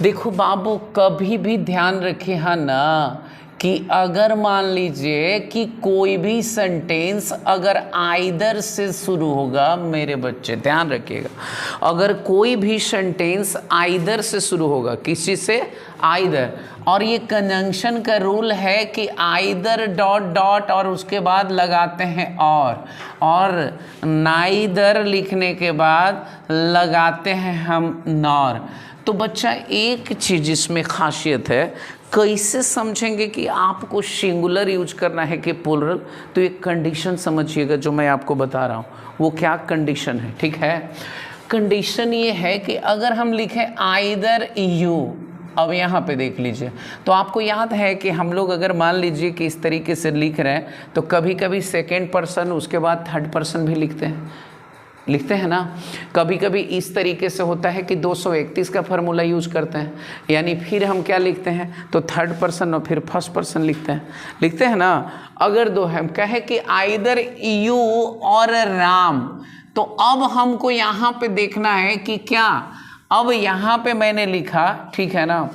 देखो बाबू, कभी भी ध्यान रखे है ना कि अगर मान लीजिए कि कोई भी सेंटेंस अगर आइदर से शुरू होगा, मेरे बच्चे ध्यान रखिएगा, अगर कोई भी सेंटेंस आइदर से शुरू होगा, किसी से आइदर, और ये कंजंक्शन का रूल है कि आइदर डॉट डॉट और उसके बाद लगाते हैं और नाइदर लिखने के बाद लगाते हैं हम नॉर। तो बच्चा एक चीज़ इसमें खासियत है, कैसे समझेंगे कि आपको सिंगुलर यूज करना है कि प्लूरल, तो एक कंडीशन समझिएगा जो मैं आपको बता रहा हूँ। वो क्या कंडीशन है, ठीक है? कंडीशन ये है कि अगर हम लिखें आइदर यू, अब यहाँ पे देख लीजिए, तो आपको याद है कि हम लोग अगर मान लीजिए कि इस तरीके से लिख रहे हैं तो कभी कभी सेकेंड पर्सन उसके बाद थर्ड पर्सन भी लिखते हैं ना। कभी कभी इस तरीके से होता है कि 231 का फार्मूला यूज करते हैं, यानी फिर हम क्या लिखते हैं तो थर्ड पर्सन और फिर फर्स्ट पर्सन लिखते हैं ना। अगर दो हम कहे कि आइदर यू और राम, तो अब हमको यहाँ पे देखना है कि क्या, अब यहाँ पे मैंने लिखा, ठीक है ना,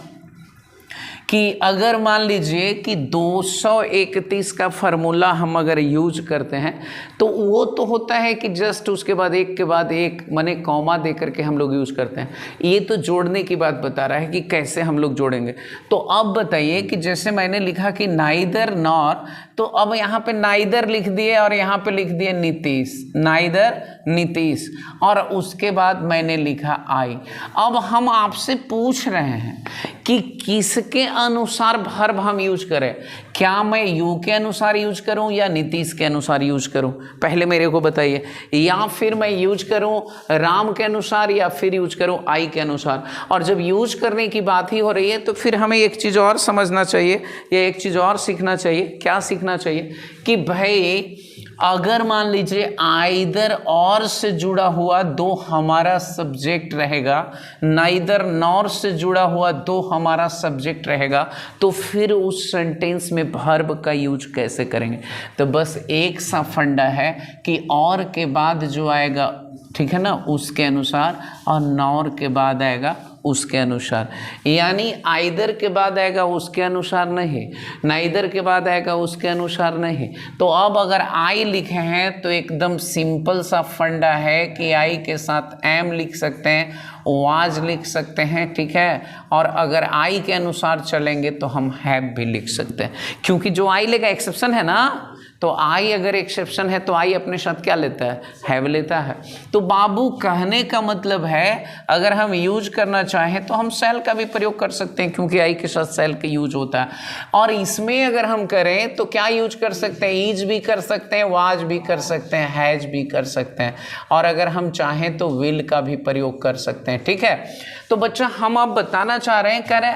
कि अगर मान लीजिए कि 231 का फार्मूला हम अगर यूज करते हैं तो वो तो होता है कि जस्ट उसके बाद एक के बाद एक माने कॉमा दे करके हम लोग यूज करते हैं। ये तो जोड़ने की बात बता रहा है कि कैसे हम लोग जोड़ेंगे। तो अब बताइए कि जैसे मैंने लिखा कि नाइदर नॉर, तो अब यहाँ पे नाइदर लिख दिए और यहाँ पे लिख दिए नीतीश, नाइदर नीतीश, और उसके बाद मैंने लिखा आई। अब हम आपसे पूछ रहे हैं कि किसके अनुसार वर्ब हम यूज करें, क्या मैं यू के अनुसार यूज करूं या नीतीश के अनुसार यूज करूं, पहले मेरे को बताइए, या फिर मैं यूज करूं राम के अनुसार या फिर यूज करूं आई के अनुसार। और जब यूज करने की बात ही हो रही है तो फिर हमें एक चीज़ और समझना चाहिए या एक चीज़ और सीखना चाहिए। क्या सीखना चाहिए कि भाई अगर मान लीजिए आइदर और से जुड़ा हुआ दो हमारा सब्जेक्ट रहेगा, नाइदर नॉर से जुड़ा हुआ दो हमारा सब्जेक्ट रहेगा, तो फिर उस सेंटेंस में वर्ब का यूज कैसे करेंगे। तो बस एक सा फंडा है कि और के बाद जो आएगा, ठीक है ना, उसके अनुसार, और नॉर के बाद आएगा उसके अनुसार। यानी आइदर के बाद आएगा उसके अनुसार नहीं, नाइदर के बाद आएगा उसके अनुसार नहीं। तो अब अगर आई लिखे हैं तो एकदम सिंपल सा फंडा है कि आई के साथ एम लिख सकते हैं, वाज लिख सकते हैं, ठीक है। और अगर आई के अनुसार चलेंगे तो हम हैव भी लिख सकते हैं, क्योंकि जो आई लेगा एक्सेप्शन है ना, तो आई अगर एक्सेप्शन है तो आई अपने साथ क्या लेता है, हैव लेता है। तो बाबू कहने का मतलब है अगर हम यूज करना चाहें तो हम सेल का भी प्रयोग कर सकते हैं, क्योंकि आई के साथ सेल का यूज होता है। और इसमें अगर हम करें तो क्या यूज कर सकते हैं, ईज भी कर सकते हैं, वाज भी कर सकते हैं, हैज भी कर सकते हैं, और अगर हम चाहें तो विल का भी प्रयोग कर सकते हैं, ठीक है। तो बच्चा हम अब बताना चाह रहे हैं, कह रहे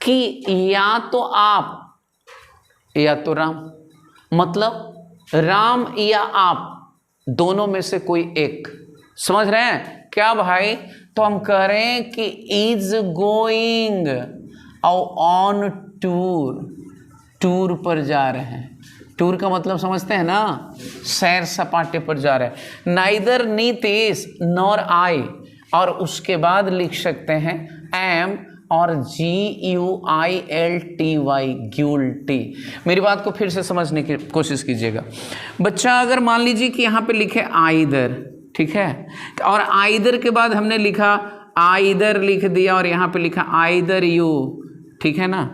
कि या तो आप या तो राम, मतलब राम या आप दोनों में से कोई एक, समझ रहे हैं क्या भाई। तो हम कह रहे हैं कि is going on tour, tour पर जा रहे हैं। टूर का मतलब समझते हैं ना, सैर सपाटे पर जा रहे हैं। नाइदर नीतीश नॉर आई, और उसके बाद लिख सकते हैं एम और GUILTY, ग्यूल्टी। मेरी बात को फिर से समझने की कोशिश कीजिएगा बच्चा। अगर मान लीजिए कि यहाँ पे लिखे आइदर, ठीक है, और आइदर के बाद हमने लिखा आइदर लिख दिया और यहाँ पे लिखा आइदर यू, ठीक है ना,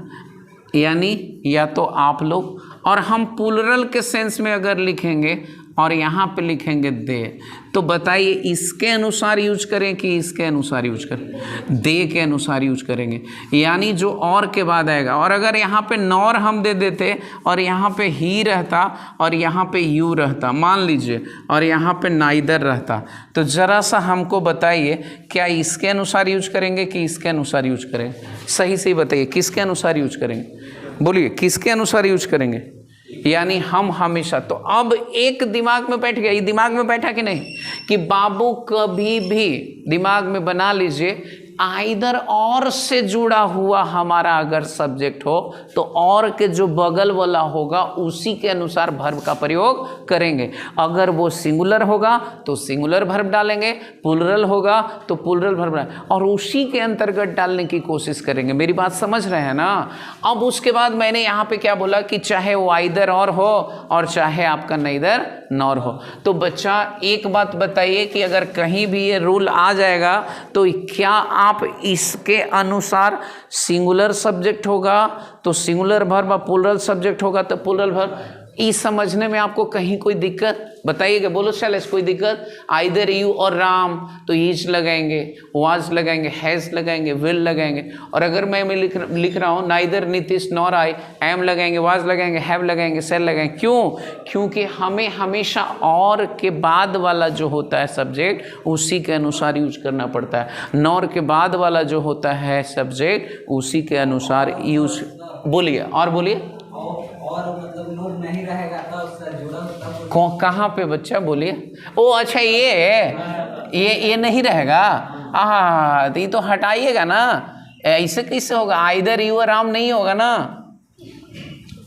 यानी या तो आप लोग, और हम प्लूरल के सेंस में अगर लिखेंगे और यहाँ पे लिखेंगे दे, तो बताइए इसके अनुसार यूज करें कि इसके अनुसार यूज करें, दे के अनुसार यूज करेंगे, यानी जो और के बाद आएगा। और अगर यहाँ पे नॉर हम दे देते और यहाँ पे ही रहता और यहाँ पे यू रहता मान लीजिए, और यहाँ पे नाइदर रहता, तो ज़रा सा हमको बताइए क्या इसके अनुसार यूज करेंगे कि इसके अनुसार यूज करेंगे। सही से बताइए किसके अनुसार यूज करेंगे, बोलिए किसके अनुसार यूज करेंगे। यानी हम हमेशा, तो अब एक दिमाग में बैठ गया, ये दिमाग में बैठा कि नहीं, कि बाबू कभी भी दिमाग में बना लीजिए आइदर और से जुड़ा हुआ हमारा अगर सब्जेक्ट हो तो और के जो बगल वाला होगा उसी के अनुसार वर्ब का प्रयोग करेंगे। अगर वो सिंगुलर होगा तो सिंगुलर वर्ब डालेंगे, प्लूरल होगा तो प्लूरल वर्ब डालेंगे और उसी के अंतर्गत डालने की कोशिश करेंगे। मेरी बात समझ रहे हैं ना। अब उसके बाद मैंने यहाँ पे क्या बोला कि चाहे वो आइदर और हो और चाहे आपका नइदर नॉर हो। तो बच्चा एक बात बताइए कि अगर कहीं भी ये रूल आ जाएगा तो क्या आप इसके अनुसार सिंगुलर सब्जेक्ट होगा तो सिंगुलर वर्ब और प्लूरल सब्जेक्ट होगा तो प्लूरल वर्ब। इस समझने में आपको कहीं कोई दिक्कत बताइएगा, बोलो शैलेश कोई दिक्कत? आइदर यू और राम तो ईज लगाएंगे, वाज लगाएंगे, हैज लगाएंगे, विल लगाएंगे। और अगर मैं लिख रहा हूँ neither Nitish nor I, am लगाएंगे, वाज लगाएंगे, हैव लगाएंगे, सेल लगाएंगे। क्यों? क्योंकि हमें हमेशा और के बाद वाला जो होता है सब्जेक्ट उसी के अनुसार यूज करना पड़ता है। नॉर के बाद वाला जो होता है सब्जेक्ट उसी के अनुसार यूज। बोलिए और बोलिए। और मतलब नोट नहीं रहेगा तब जुड़ा तब कहाँ पे बच्चा बोलिए? ओ अच्छा ये नहीं रहेगा। हाँ तो ये तो हटाइएगा ना, ऐसे कैसे होगा? आइदर यू और राम नहीं होगा ना,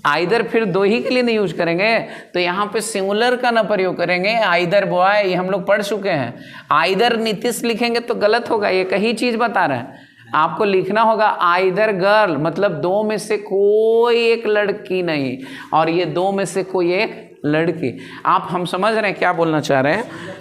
आइदर फिर दो ही के लिए नहीं यूज करेंगे तो यहाँ पे सिंगुलर का ना प्रयोग करेंगे। आइदर बॉय ये हम लोग पढ़ चुके हैं। आइदर नीतीश लिखेंगे तो गलत होगा, ये कई चीज बता रहे हैं। आपको लिखना होगा आइदर गर्ल, मतलब दो में से कोई एक लड़की नहीं और ये दो में से कोई एक लड़की। आप हम समझ रहे हैं क्या बोलना चाह रहे हैं?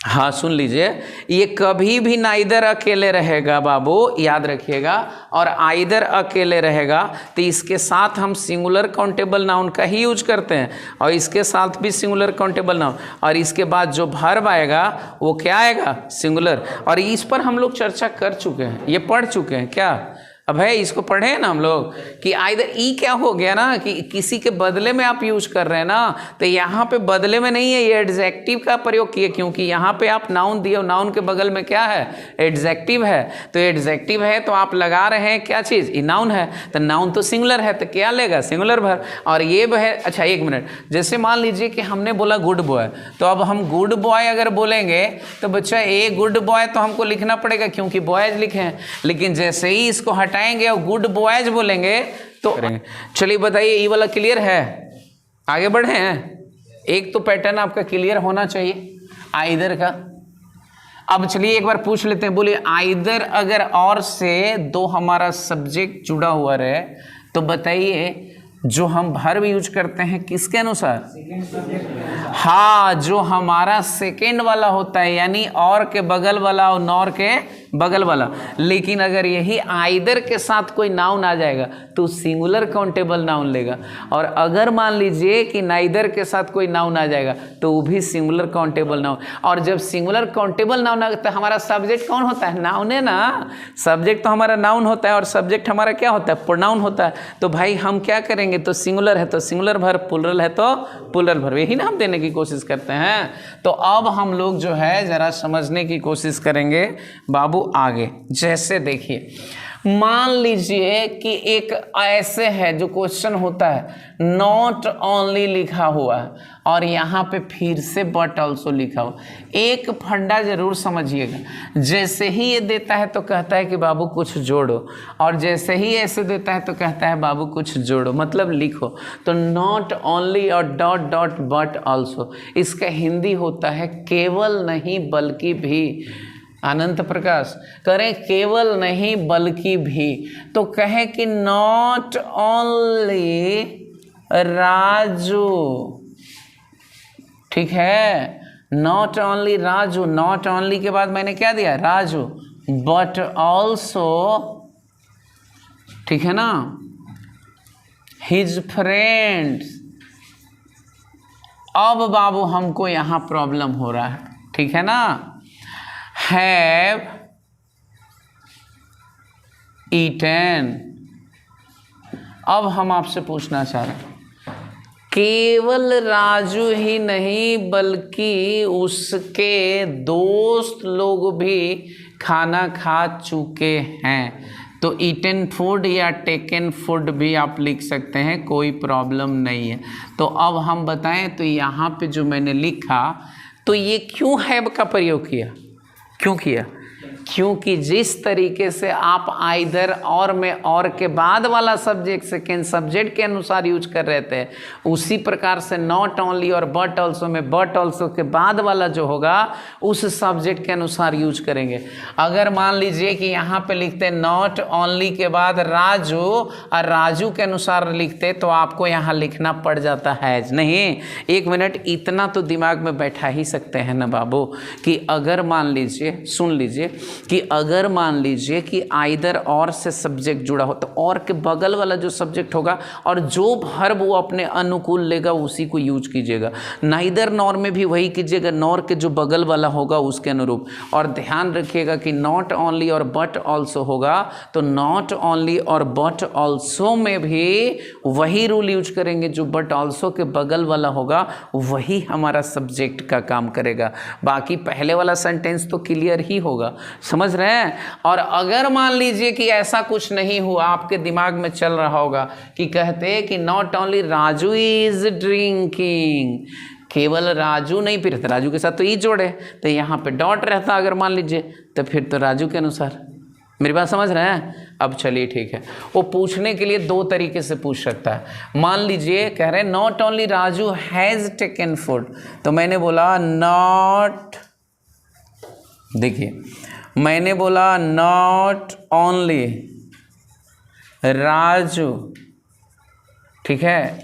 हाँ सुन लीजिए, ये कभी भी नाइदर अकेले रहेगा बाबू, याद रखिएगा। और आइदर अकेले रहेगा तो इसके साथ हम सिंगुलर काउंटेबल नाउन का ही यूज करते हैं और इसके साथ भी सिंगुलर काउंटेबल नाउन। और इसके बाद जो वर्ब आएगा वो क्या आएगा? सिंगुलर। और इस पर हम लोग चर्चा कर चुके हैं, ये पढ़ चुके हैं क्या? अब है इसको पढ़े हैं ना हम लोग कि आइदर ई क्या हो गया ना कि किसी के बदले में आप यूज कर रहे हैं ना, तो यहाँ पे बदले में नहीं है, ये एडजेक्टिव का प्रयोग किए क्योंकि यहाँ पे आप नाउन दिए और नाउन के बगल में क्या है? एडजेक्टिव है। तो एडजेक्टिव है तो आप लगा रहे हैं क्या चीज़? ये नाउन है तो नाउन तो सिंगुलर है तो क्या लेगा? Singular verb. और ये है अच्छा एक मिनट, जैसे मान लीजिए कि हमने बोला गुड बॉय, तो अब हम गुड बॉय अगर बोलेंगे तो बच्चा ए गुड बॉय तो हमको लिखना पड़ेगा क्योंकि बॉयज लिखे हैं। लेकिन जैसे ही इसको हटाएंगे और गुड बॉयज बोलेंगे तो चलिए बताइए ये वाला क्लियर है? आगे बढ़े हैं। एक तो पैटर्न आपका क्लियर होना चाहिए आइदर का। अब चलिए एक बार पूछ लेते हैं, बोलिए आइदर अगर और से दो हमारा सब्जेक्ट जुड़ा हुआ रहे तो बताइए जो हम वर्ब यूज करते हैं किसके अनुसार? हाँ, जो हमारा सेकेंड वाला होता है यानी और के बगल वाला और नॉर के बगल वाला। लेकिन अगर यही आइदर के साथ कोई नाउन आ जाएगा तो सिंगुलर काउंटेबल नाउन लेगा। और अगर मान लीजिए कि नाइदर के साथ कोई नाउन आ जाएगा तो वो भी सिंगुलर काउंटेबल नाउन। और जब सिंगुलर काउंटेबल नाउन आता है, हमारा सब्जेक्ट कौन होता है? नाउन है ना। सब्जेक्ट तो हमारा नाउन होता है और सब्जेक्ट हमारा क्या होता है? प्रोनाउन होता है। तो भाई हम क्या करेंगे? तो सिंगुलर है तो सिंगुलर वर्ब, प्लूरल है तो प्लूरल वर्ब, यही ना हम देने की कोशिश करते हैं। तो अब हम लोग जो है जरा समझने की कोशिश करेंगे बाबू आगे। जैसे देखिए मान लीजिए कि एक ऐसे है जो क्वेश्चन होता है नॉट ओनली लिखा हुआ है और यहाँ पे फिर से बट ऑल्सो लिखा हुआ। एक फंडा जरूर समझिएगा, जैसे ही ये देता है तो कहता है कि बाबू कुछ जोड़ो और जैसे ही ऐसे देता है तो कहता है बाबू कुछ जोड़ो, मतलब लिखो। तो नॉट ओनली और डॉट डॉट बट ऑल्सो, इसका हिंदी होता है केवल नहीं बल्कि भी। अनंत प्रकाश करें केवल नहीं बल्कि भी। तो कहे कि नॉट ओनली राजू, ठीक है, not only Raju, not only के बाद मैंने क्या दिया? राजू, बट ऑल्सो, ठीक है ना, हिज फ्रेंड्स। अब बाबू हमको यहां प्रॉब्लम हो रहा है, ठीक है ना। Have eaten. अब हम आपसे पूछना चाह रहे हैं, केवल राजू ही नहीं बल्कि उसके दोस्त लोग भी खाना खा चुके हैं। तो ईटन फूड या टेकन फूड भी आप लिख सकते हैं, कोई प्रॉब्लम नहीं है। तो अब हम बताएं तो यहाँ पे जो मैंने लिखा तो ये क्यों हैव का प्रयोग किया? क्यों किया? क्योंकि जिस तरीके से आप आइदर और में और के बाद वाला सब्जेक्ट सेकेंड सब्जेक्ट के अनुसार यूज कर रहे थे, उसी प्रकार से नॉट ओनली और बट ऑल्सो में बट ऑल्सो के बाद वाला जो होगा उस सब्जेक्ट के अनुसार यूज करेंगे। अगर मान लीजिए कि यहाँ पे लिखते नॉट ओनली के बाद राजू और राजू के अनुसार लिखते तो आपको यहाँ लिखना पड़ जाता है नहीं। एक मिनट, इतना तो दिमाग में बैठा ही सकते हैं ना बाबू कि अगर मान लीजिए, सुन लीजिए कि अगर मान लीजिए कि आइदर और से सब्जेक्ट जुड़ा हो तो और के बगल वाला जो सब्जेक्ट होगा और जो वर्ब वो अपने अनुकूल लेगा उसी को यूज कीजिएगा। नाइदर नॉर में भी वही कीजिएगा, नॉर के जो बगल वाला होगा उसके अनुरूप। और ध्यान रखिएगा कि नॉट ओनली और बट ऑल्सो होगा तो नॉट ओनली और बट ऑल्सो में भी वही रूल यूज करेंगे, जो बट ऑल्सो के बगल वाला होगा वही हमारा सब्जेक्ट का काम करेगा। बाकी पहले वाला सेंटेंस तो क्लियर ही होगा, समझ रहे हैं। और अगर मान लीजिए कि ऐसा कुछ नहीं हुआ, आपके दिमाग में चल रहा होगा कि कहते कि not only Raju is drinking, केवल राजू नहीं, फिर राजू के साथ तो ई जोड़े तो यहाँ पे डॉट रहता अगर मान लीजिए, तो फिर तो राजू के अनुसार। मेरी बात समझ रहे हैं? अब चलिए ठीक है, वो पूछने के लिए दो तरीके से पूछ सकता है। मान लीजिए कह रहे हैं not only Raju has taken food, तो मैंने बोला नॉट, देखिए मैंने बोला नॉट ओनली राजू, ठीक है,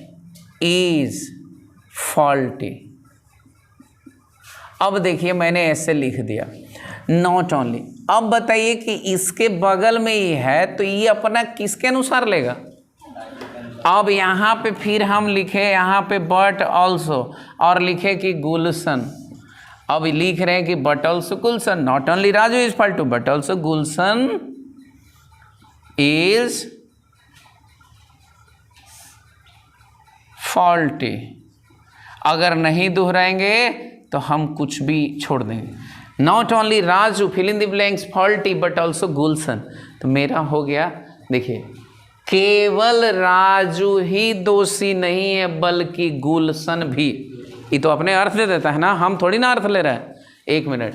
इज फॉल्टी। अब देखिए मैंने ऐसे लिख दिया नॉट ओनली। अब बताइए कि इसके बगल में ये है तो ये अपना किसके अनुसार लेगा? अब यहाँ पे फिर हम लिखे यहाँ पे बट ऑल्सो और लिखे कि गुलशन। अब लिख रहे हैं कि but also Gulshan, not only Raju is faulty but also Gulshan is faulty. अगर नहीं दोहराएंगे तो हम कुछ भी छोड़ देंगे। Not only Raju fill in the blanks faulty but also Gulshan, तो मेरा हो गया, देखिए केवल राजू ही दोषी नहीं है बल्कि गुलशन भी। ये तो अपने अर्थ दे देता है ना, हम थोड़ी ना अर्थ ले रहे हैं। एक मिनट,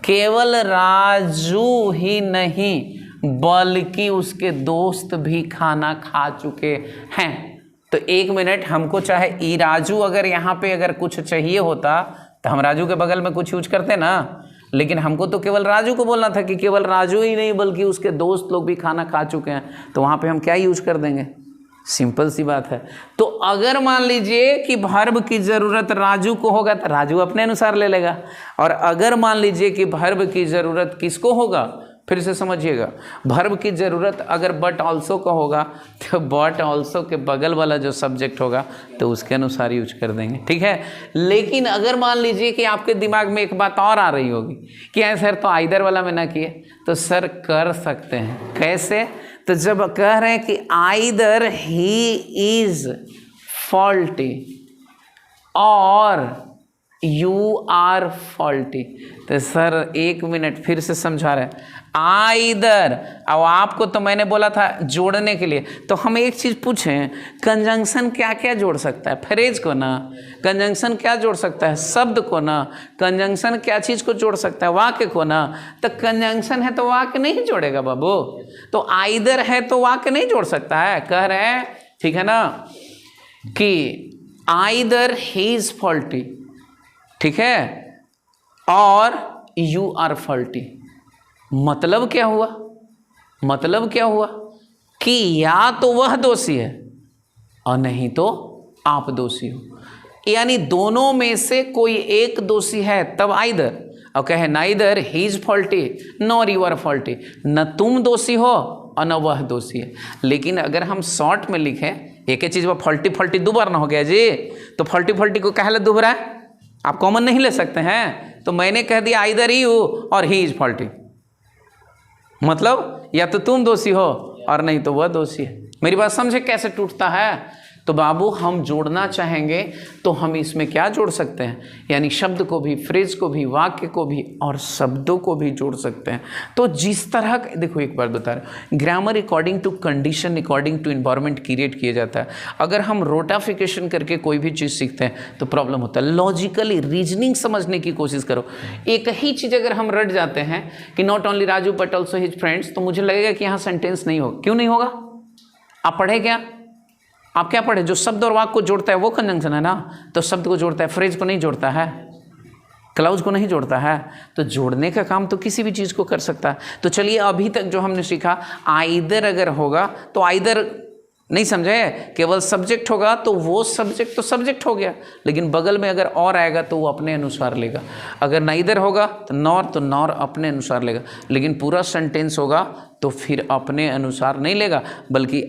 केवल राजू ही नहीं बल्कि उसके दोस्त भी खाना खा चुके हैं। तो एक मिनट, हमको चाहे ई राजू अगर यहाँ पे अगर कुछ चाहिए होता तो हम राजू के बगल में कुछ यूज करते ना, लेकिन हमको तो केवल राजू को बोलना था कि केवल राजू ही नहीं बल्कि उसके दोस्त लोग भी खाना खा चुके हैं, तो वहाँ पे हम क्या यूज कर देंगे? सिंपल सी बात है। तो अगर मान लीजिए कि वर्ब की ज़रूरत राजू को होगा तो राजू अपने अनुसार ले लेगा, और अगर मान लीजिए कि वर्ब की ज़रूरत किसको होगा, फिर से समझिएगा, वर्ब की ज़रूरत अगर बट ऑल्सो का होगा तो बट ऑल्सो के बगल वाला जो सब्जेक्ट होगा तो उसके अनुसार यूज कर देंगे, ठीक है। लेकिन अगर मान लीजिए कि आपके दिमाग में एक बात और आ रही होगी कि यार सर तो आइदर वाला में ना किए, तो सर कर सकते हैं। कैसे? तो जब कह रहे हैं कि आइदर ही इज फॉल्टी और यू आर फॉल्टी, तो सर एक मिनट फिर से समझा रहे हैं। आइदर, अब आपको तो मैंने बोला था जोड़ने के लिए, तो हम एक चीज़ पूछें, कंजंक्शन क्या क्या जोड़ सकता है? फ्रेज को ना। कंजंक्शन क्या जोड़ सकता है? शब्द को ना। कंजंक्शन क्या चीज़ को जोड़ सकता है? वाक्य को ना। तो कंजंक्शन है तो वाक्य नहीं जोड़ेगा बाबू, तो आइदर है तो वाक्य नहीं जोड़ सकता है। कह रहे हैं, ठीक है ना, कि आइदर ही इज फॉल्टी, ठीक है, और यू आर फॉल्टी। मतलब क्या हुआ? मतलब क्या हुआ कि या तो वह दोषी है और नहीं तो आप दोषी हो, यानी दोनों में से कोई एक दोषी है तब आइदर। और कहे neither he is faulty nor you are faulty, न तुम दोषी हो और न वह दोषी है। लेकिन अगर हम शॉर्ट में लिखें, एक ही चीज़ वो फॉल्टी फॉल्टी दो बार ना हो गया जी, तो फॉल्टी फॉल्टी को कहले दोहरा है, आप कॉमन नहीं ले सकते हैं। तो मैंने कह दिया आइदर ही हो और ही इज फॉल्टी, मतलब या तो तुम दोषी हो और नहीं तो वह दोषी है। मेरी बात समझे कैसे टूटता है? तो बाबू हम जोड़ना चाहेंगे तो हम इसमें क्या जोड़ सकते हैं, यानी शब्द को भी, फ्रेज को भी, वाक्य को भी और शब्दों को भी जोड़ सकते हैं। तो जिस तरह देखो एक बार बता रहे, grammar according to condition, according to environment create किया जाता है। अगर हम रोटाफिकेशन करके कोई भी चीज़ सीखते हैं तो प्रॉब्लम होता है। लॉजिकली रीजनिंग समझने की कोशिश करो। एक ही चीज़ अगर हम रट जाते हैं कि not only Raju but also his friends, तो मुझे लगेगा कि यहाँ सेंटेंस नहीं होगा। क्यों नहीं होगा? आप पढ़े क्या? आप क्या पढ़े? जो शब्द और वाक्य को जोड़ता है वो कंजंक्शन है ना, तो शब्द को जोड़ता है, फ्रेज को नहीं जोड़ता है, क्लाउज को नहीं जोड़ता है। तो जोड़ने का काम तो किसी भी चीज़ को कर सकता है। तो चलिए अभी तक जो हमने सीखा, आइदर अगर होगा तो आइदर नहीं समझे, केवल सब्जेक्ट होगा तो वो सब्जेक्ट तो सब्जेक्ट हो गया, लेकिन बगल में अगर और आएगा तो वो अपने अनुसार लेगा। अगर नाइदर होगा तो नॉर अपने अनुसार लेगा, लेकिन पूरा सेंटेंस होगा तो फिर अपने अनुसार नहीं लेगा, बल्कि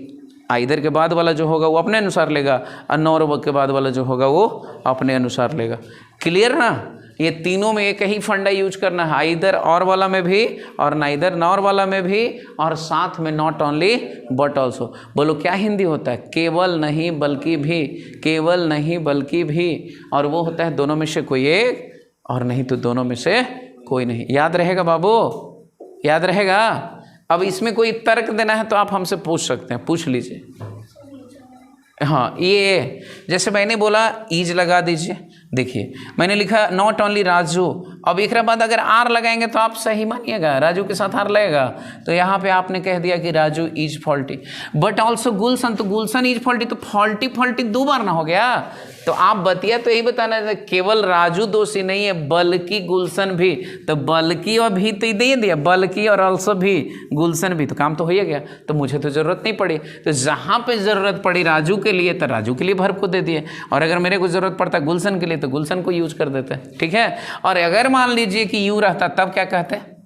आइदर के बाद वाला जो होगा वो अपने अनुसार लेगा और नॉर के बाद वाला जो होगा वो अपने अनुसार लेगा। क्लियर ना? ये तीनों में एक ही फंडा यूज करना है, आइदर और वाला में भी और नाइदर नॉर वाला में भी, और साथ में नॉट ओनली बट ऑल्सो। बोलो क्या हिंदी होता है? केवल नहीं बल्कि भी, केवल नहीं बल्कि भी, और वो होता है दोनों में से कोई एक, और नहीं तो दोनों में से कोई नहीं। याद रहेगा बाबू? याद रहेगा? अब इसमें कोई तर्क देना है तो आप हमसे पूछ सकते हैं, पूछ लीजिए। हाँ, ये जैसे मैंने बोला ईज लगा दीजिए। देखिए मैंने लिखा नॉट ओनली राजू, अब एक बाद अगर आर लगाएंगे तो आप सही मानिएगा, राजू के साथ आर लगेगा, तो यहाँ पे आपने कह दिया कि Raju is faulty. But also Gulshan, तो गुलशन इज फॉल्टी, तो फॉल्टी फॉल्टी दो बार ना हो गया। तो आप बतिया तो यही बताना है, केवल राजू दोषी नहीं है बल्कि गुलशन भी, तो बल्कि और भी तो दे दिया, बल्कि और ऑल्सो भी, गुलशन भी, तो काम तो हो ही गया। तो मुझे तो ज़रूरत नहीं पड़ी, तो जहाँ पे ज़रूरत पड़ी राजू के लिए तो राजू के लिए वर्ब को दे दिए, और अगर मेरे को ज़रूरत पड़ता गुलशन के लिए तो गुलशन को यूज कर देते हैं। ठीक है? और अगर मान लीजिए कि यू रहता तब क्या कहते हैं?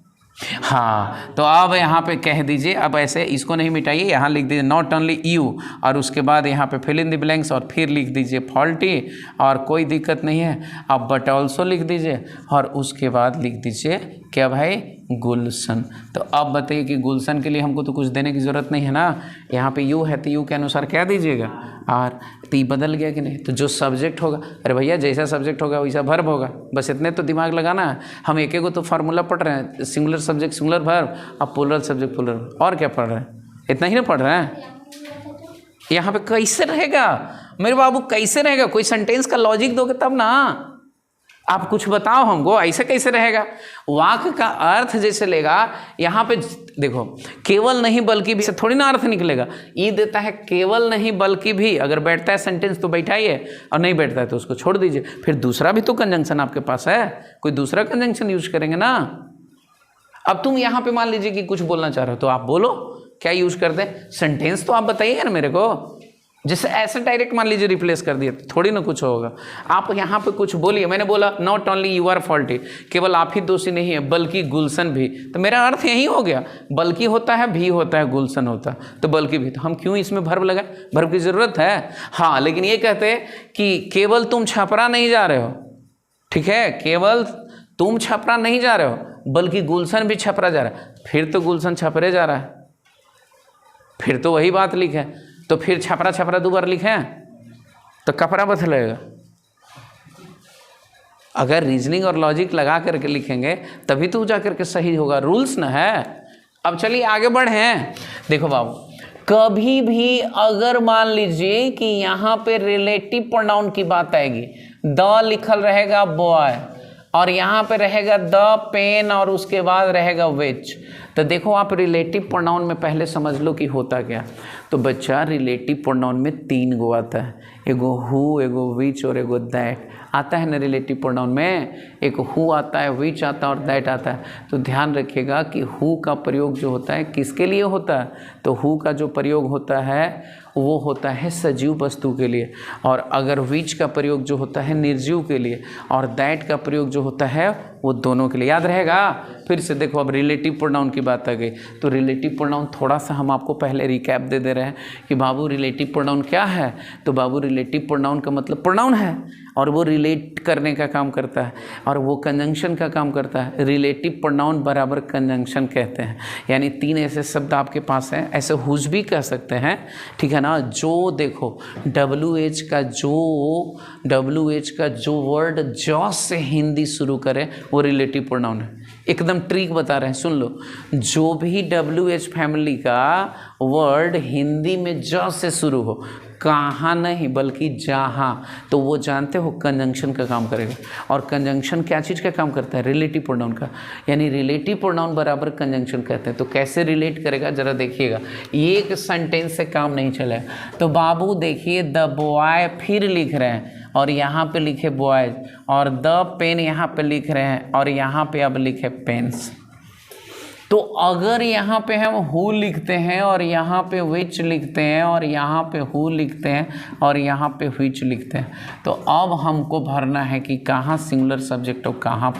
हाँ, तो अब यहाँ पे कह दीजिए, अब ऐसे इसको नहीं मिटाइए, यहाँ लिख दीजिए नॉट ओनली यू, और उसके बाद यहाँ पे फिल इन द ब्लैंक्स, और फिर लिख दीजिए फॉल्टी, और कोई दिक्कत नहीं है। अब बट ऑल्सो लिख दीजिए, और उसके बाद लिख दीजिए क्या भाई? गुलशन। तो अब बताइए कि गुलशन के लिए हमको तो कुछ देने की ज़रूरत नहीं है ना, यहाँ पे यू है तो यू के अनुसार क्या दीजिएगा? आर। तो ये बदल गया कि नहीं? तो जो सब्जेक्ट होगा, अरे भैया जैसा सब्जेक्ट होगा वैसा वर्ब होगा, बस इतने तो दिमाग लगाना है। हम एक एक तो फार्मूला पढ़ रहे हैं, सिंगुलर सब्जेक्ट सिंगुलर वर्ब, अब प्लूरल सब्जेक्ट प्लूरल, और क्या पढ़ रहे हैं? इतना ही ना पढ़ रहे हैं। यहाँ पे कैसे रहेगा मेरे बाबू, कैसे रहेगा? कोई सेंटेंस का लॉजिक दोगे तब ना। आप कुछ बताओ हमको, ऐसे कैसे रहेगा? वाक्य का अर्थ जैसे लेगा, यहाँ पे देखो केवल नहीं बल्कि भी से थोड़ी ना अर्थ निकलेगा। ये देता है केवल नहीं बल्कि भी, अगर बैठता है सेंटेंस तो बैठाइए, और नहीं बैठता है तो उसको छोड़ दीजिए। फिर दूसरा भी तो कंजंक्शन आपके पास है, कोई दूसरा कंजंक्शन यूज करेंगे ना। अब तुम यहाँ पे मान लीजिए कि कुछ बोलना चाह रहे हो तो आप बोलो, क्या यूज कर दें? सेंटेंस तो आप बताइए ना मेरे को। जैसे ऐसे डायरेक्ट मान लीजिए रिप्लेस कर दिए तो थोड़ी ना कुछ होगा। आप यहाँ पे कुछ बोलिए, मैंने बोला not only you are faulty, केवल आप ही दोषी नहीं है बल्कि गुलशन भी, तो मेरा अर्थ यही हो गया, बल्कि होता है, भी होता है, गुलशन होता है, तो बल्कि भी। तो हम क्यों इसमें वर्ब लगाए? वर्ब की ज़रूरत है। हाँ, लेकिन ये कहते हैं कि केवल तुम छपरा नहीं जा रहे हो, ठीक है, केवल तुम छपरा नहीं जा रहे हो बल्कि गुलशन भी छपरा जा रहा है, फिर तो गुलशन छपरे जा रहा है, फिर तो वही बात लिखे, तो फिर छपरा छपरा दो बार लिखे तो कपड़ा बदलेगा। अगर रीजनिंग और लॉजिक लगा करके लिखेंगे तभी तो जा करके सही होगा, रूल्स ना है। अब चलिए आगे बढ़ें। देखो बाबू, कभी भी अगर मान लीजिए कि यहाँ पे रिलेटिव प्रोनाउन की बात आएगी, द लिखल रहेगा बॉय, और यहाँ पे रहेगा द पेन, और उसके बाद रहेगा विच, तो देखो आप रिलेटिव प्रोनाउन में पहले समझ लो कि होता क्या। तो बच्चा रिलेटिव प्रोनाउन में 3 गो आता है, एगो हु, एगो विच और एगो दैट आता है ना। रिलेटिव प्रोनाउन में एक हु आता है, विच आता है और दैट आता है। तो ध्यान रखिएगा कि हु का प्रयोग जो होता है किसके लिए होता है? तो हु का जो प्रयोग होता है वो होता है सजीव वस्तु के लिए, और अगर विच का प्रयोग जो होता है निर्जीव के लिए, और दैट का प्रयोग जो होता है वो दोनों के लिए। याद रहेगा? फिर से देखो, अब रिलेटिव प्रोनाउन की बात आ गई, तो रिलेटिव प्रोनाउन थोड़ा सा हम आपको पहले रिकैप दे रहे हैं कि बाबू रिलेटिव प्रोनाउन क्या है। तो बाबू रिलेटिव प्रोनाउन का मतलब प्रोनाउन है और वो रिलेट करने का काम करता है, और और वो कंजंक्शन का काम करता है। रिलेटिव प्रोनाउन बराबर कंजंक्शन कहते हैं। यानी 3 ऐसे शब्द आपके पास हैं, ऐसे हुज भी कह सकते हैं, ठीक है ना। जो देखो WH का जो वर्ड जॉ से हिंदी शुरू करे वो रिलेटिव प्रोनाउन है। एकदम ट्रिक बता रहे हैं, सुन लो। जो भी WH फैमिली का वर्ड हिंदी में जॉ से शुरू हो, कहाँ नहीं बल्कि जहाँ, तो वो जानते हो कंजंक्शन का काम करेगा। और कंजंक्शन क्या चीज़ का काम करता है? रिलेटिव प्रोनाउन का। यानी रिलेटिव प्रोनाउन बराबर कंजंक्शन कहते हैं। तो कैसे रिलेट करेगा जरा देखिएगा, एक सेंटेंस से काम नहीं चलेगा। तो बाबू देखिए द बॉय फिर लिख रहे हैं और यहाँ पे लिखे बॉयज, और द पेन यहाँ पे लिख रहे हैं और यहाँ पे अब लिखे पेन्स। तो अगर यहाँ पे हम हु लिखते हैं और यहाँ पे विच लिखते हैं और यहाँ पे हु लिखते हैं और यहाँ पे विच लिखते हैं, तो अब हमको भरना है कि कहाँ सिंगुलर सब्जेक्ट और कहाँ